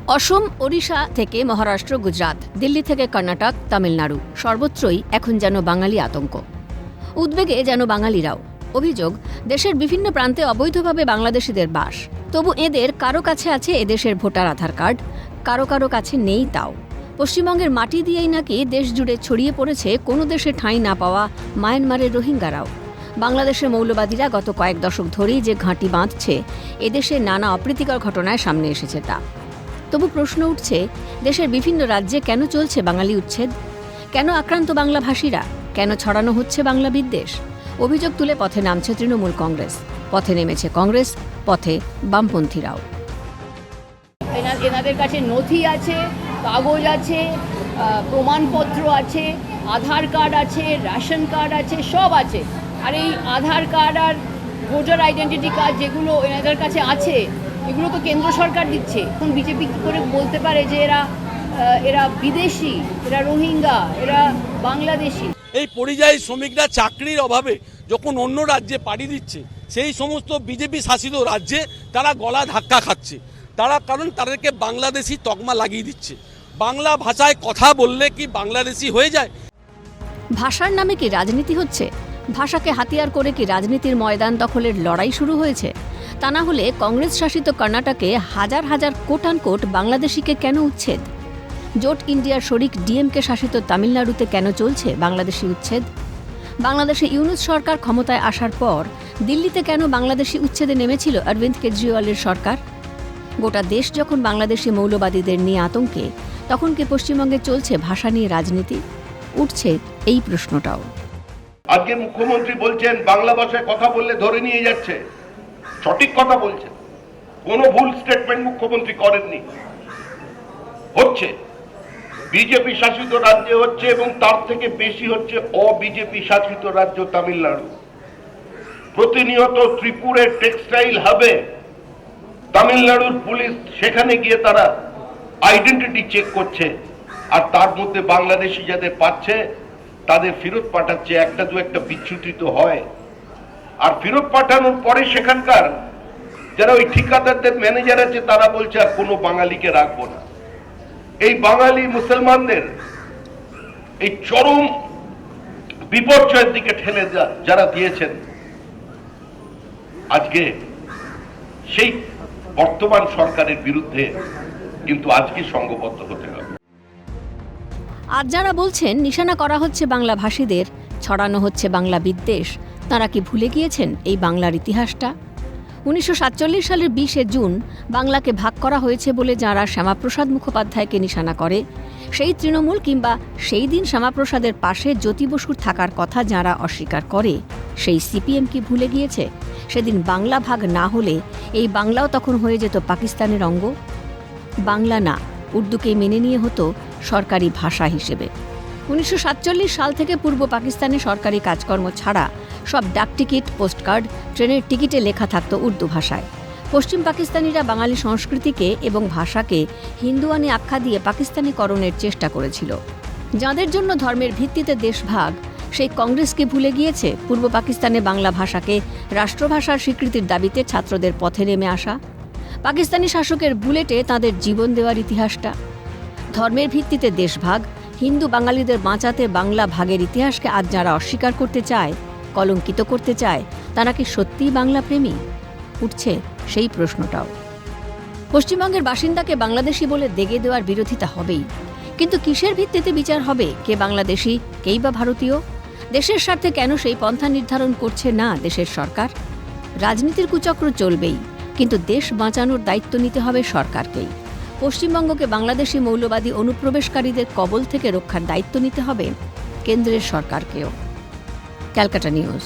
অসম, ওড়িশা থেকে মহারাষ্ট্র, গুজরাট, দিল্লি থেকে কর্ণাটক, তামিলনাড়ু সর্বত্রই এখন যেন বাঙালি আতঙ্ক। উদ্বেগে যেন বাঙালিরাও। অভিযোগ, দেশের বিভিন্ন প্রান্তে অবৈধভাবে বাংলাদেশিদের বাস। তবু এদের কারো কাছে আছে এদেশের ভোটার আধার কার্ড, কারো কারো কাছে নেই তাও। পশ্চিমবঙ্গের মাটি দিয়েই নাকি দেশ জুড়ে ছড়িয়ে পড়েছে কোনো দেশে ঠাঁই না পাওয়া মায়ানমারের রোহিঙ্গারাও। বাংলাদেশের মৌলবাদীরা গত কয়েক দশক ধরেই যে ঘাঁটি বাঁধছে, এদেশে নানা অপ্রীতিকর ঘটনায় সামনে এসেছে তা। তবু প্রশ্ন উঠছে, দেশের বিভিন্ন রাজ্যে কেন চলছে বাঙালি উচ্ছেদ? কেন আক্রান্ত বাংলাভাষীরা? কেন ছড়ানো হচ্ছে বাংলা বিদ্বেষ? অভিযোগ তুলে পথে নামছে তৃণমূল কংগ্রেস, পথে নেমেছে কংগ্রেস, পথে বামপন্থীরাও। এনাদের কাছে নথি আছে, কাগজ আছে, প্রমাণপত্র আছে, আধার কার্ড আছে, রেশন কার্ড আছে, সব আছে। আর এই আধার কার্ড আর ভোটার আইডেন্টিটি কার্ড যেগুলো এনাদের কাছে আছে, এগুলো তো কেন্দ্র সরকার দিচ্ছে। এখন বিজেপি কী করে বলতে পারে যে এরা বিদেশি, এরা রোহিঙ্গা, এরা বাংলাদেশি? এই পরিযায়ী শ্রমিকরা চাকরির অভাবে যখন অন্য রাজ্যে পাড়ি দিচ্ছে, সেই সমস্ত বিজেপি শাসিত রাজ্যে তারা গলা ধাক্কা খাচ্ছে। কারণ তাদেরকে বাংলাদেশি তকমা লাগিয়ে দিচ্ছে। বাংলা ভাষায় কথা বললে কি বাংলাদেশি হয়ে যায়? ভাষার নামে কি রাজনীতি হচ্ছে? ভাষাকে হাতিয়ার করে কি রাজনীতির ময়দান দখলের লড়াই শুরু হয়েছে? তা না হলে কংগ্রেস শাসিত কর্ণাটকে হাজার হাজার কোট আনকোট বাংলাদেশিকে কেন উচ্ছেদ? জোট ইন্ডিয়ার শরিক ডিএমকে শাসিত তামিলনাড়ুতে কেন চলছে বাংলাদেশি উচ্ছেদ? বাংলাদেশে ইউনূস সরকার ক্ষমতায় আসার পর দিল্লিতে কেন বাংলাদেশি উচ্ছেদে নেমেছিল অরবিন্দ কেজরিওয়ালের সরকার? গোটা দেশ যখন বাংলাদেশি মৌলবাদীদের নিয়ে আতঙ্কে, তখন কি পশ্চিমবঙ্গে চলছে ভাষা নিয়ে রাজনীতি? উঠছে এই প্রশ্নটাও। আজকে মুখ্যমন্ত্রী বলছেন বাংলা ভাষায় কথা বললে ধরে নিয়ে যাচ্ছে। সঠিক কথা বলছেন, কোনো ভুল স্টেটমেন্ট মুখ্যমন্ত্রী করেননি। হচ্ছে বিজেপি শাসিত রাজ্যে হচ্ছে, এবং তার থেকে বেশি হচ্ছে অবিজেপি শাসিত রাজ্য তামিলনাড়ু। প্রতিনিয়ত ত্রিপুরের টেক্সটাইল হাবে তামিলনাড়ুর পুলিশ সেখানে গিয়ে তারা আইডেন্টিটি চেক করছে, আর তার মধ্যে বাংলাদেশি যাদের পাচ্ছে তাদের ফেরত পাঠাচ্ছে। একটা দু একটা বিচ্যুতি তো হয়, আর ফেরত পাঠানোর পরে সেখানকার যারা ওই ঠিকাদারদের ম্যানেজার আছে তারা বলছে আর কোনো বাঙালিকে রাখবো না। এই বাঙালি মুসলমানদের এই চরম বিপর্যয়ের দিকে ঠেলে যারা দিয়েছেন, আজকে সেই বর্তমান সরকারের বিরুদ্ধে কিন্তু আজকে সংঘবদ্ধ হতে হবে। আর যারা বলছেন নিশানা করা হচ্ছে বাংলা ভাষীদের, ছড়ানো হচ্ছে বাংলা বিদ্বেষ, তাঁরা কি ভুলে গিয়েছেন এই বাংলার ইতিহাসটা? 1947 সালের 20শে জুন বাংলাকে ভাগ করা হয়েছে বলে যারা শ্যামাপ্রসাদ মুখোপাধ্যায়কে নিশানা করে, সেই তৃণমূল কিংবা সেই দিন শ্যামাপ্রসাদের পাশে জ্যোতি বসুর থাকার কথা যারা অস্বীকার করে, সেই সিপিএম কি ভুলে গিয়েছে সেদিন বাংলা ভাগ না হলে এই বাংলাও তখন হয়ে যেত পাকিস্তানের অঙ্গ? বাংলা না, উর্দুকেই মেনে নিয়ে হতো সরকারি ভাষা হিসেবে। 1947 সাল থেকে পূর্ব পাকিস্তানে সরকারি কাজকর্ম ছাড়া সব ডাকটিকিট, পোস্টকার্ড, ট্রেনের টিকিটে লেখা থাকত উর্দু ভাষায়। পশ্চিম পাকিস্তানিরা বাঙালি সংস্কৃতিকে এবং ভাষাকে হিন্দুয়ানি আখ্যা দিয়ে পাকিস্তানিকরণের চেষ্টা করেছিল। যাদের জন্য ধর্মের ভিত্তিতে দেশভাগ, সেই কংগ্রেসকে ভুলে গিয়েছে পূর্ব পাকিস্তানে বাংলা ভাষাকে রাষ্ট্রভাষার স্বীকৃতির দাবিতে ছাত্রদের পথে নেমে আসা। পাকিস্তানি শাসকের বুলেটে তাদের জীবন দেওয়ার ইতিহাসটা। ধর্মের ভিত্তিতে দেশভাগ, হিন্দু বাঙালিদের বাঁচাতে বাংলা ভাগের ইতিহাসকে আজ যারা অস্বীকার করতে চায়, কলঙ্কিত করতে চায়, তারা কি সত্যিই বাংলা প্রেমী? উঠছে সেই প্রশ্নটাও। পশ্চিমবঙ্গের বাসিন্দাকে বাংলাদেশি বলে দেগে দেওয়ার বিরোধিতা হবেই, কিন্তু কিসের ভিত্তিতে বিচার হবে কে বাংলাদেশি, কেই বা ভারতীয়? দেশের স্বার্থে কেন সেই পন্থা নির্ধারণ করছে না দেশের সরকার? রাজনীতির কুচক্র চলবেই, কিন্তু দেশ বাঁচানোর দায়িত্ব নিতে হবে সরকারকেই। পশ্চিমবঙ্গকে বাংলাদেশি মৌলবাদী অনুপ্রবেশকারীদের কবল থেকে রক্ষার দায়িত্ব নিতে হবে কেন্দ্রের সরকারকেও। ক্যালকাটা নিউজ।